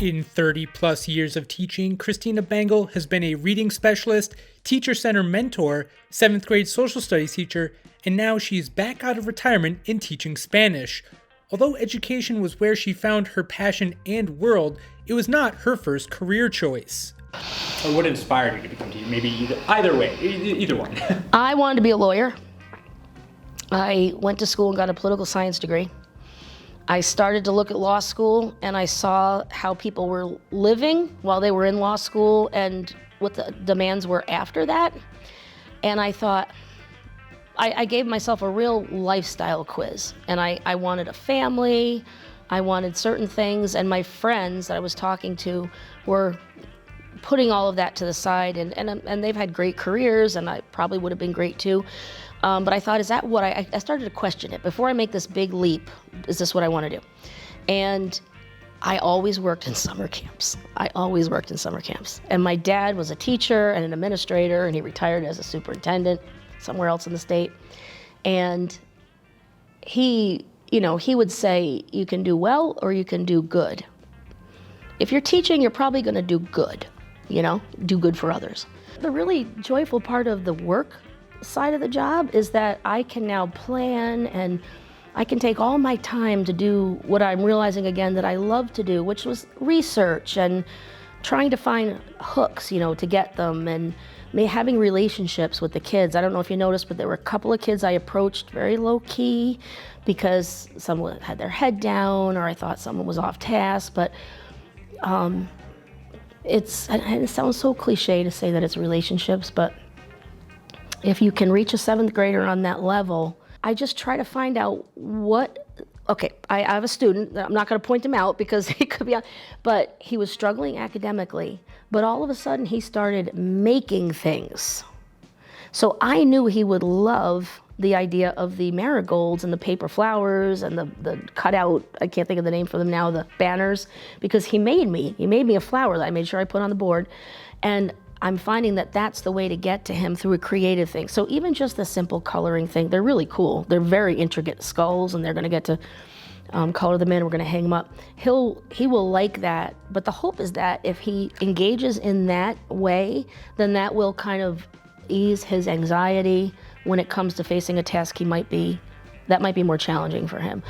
In 30 plus years of teaching, Christina Bangel has been a reading specialist, teacher center mentor, 7th grade social studies teacher, and now she's back out of retirement in teaching Spanish. Although education was where she found her passion and world, it was not her first career choice. Or what inspired you to become a teacher? Maybe either way, either one. I wanted to be a lawyer. I went to school and got a political science degree. I started to look at law school and I saw how people were living while they were in law school and what the demands were after that. And I thought, I gave myself a real lifestyle quiz. And I wanted a family, I wanted certain things, and my friends that I was talking to were putting all of that to the side, and they've had great careers, and I probably would have been great too. But I thought, is that what I started to question it. Before I make this big leap, is this what I want to do? And I always worked in summer camps. And my dad was a teacher and an administrator, and he retired as a superintendent somewhere else in the state. And he would say, you can do well or you can do good. If you're teaching, you're probably going to do good, do good for others. The really joyful part of the work side of the job is that I can now plan and I can take all my time to do what I'm realizing again that I love to do, which was research and trying to find hooks, to get them, and having relationships with the kids. I don't know if you noticed, but there were a couple of kids I approached very low key because someone had their head down or I thought someone was off task, but it sounds so cliche to say that it's relationships, but if you can reach a 7th grader on that level, I just try to find out I have a student, I'm not going to point him out because he could be on, but he was struggling academically, but all of a sudden he started making things. So I knew he would love the idea of the marigolds and the paper flowers and the cutout, I can't think of the name for them now, the banners, because he made me a flower that I made sure I put on the board. And I'm finding that that's the way to get to him through a creative thing. So even just the simple coloring thing, they're really cool. They're very intricate skulls, and they're going to get to color them in. We're going to hang them up. He will like that. But the hope is that if he engages in that way, then that will kind of ease his anxiety when it comes to facing a task that might be more challenging for him.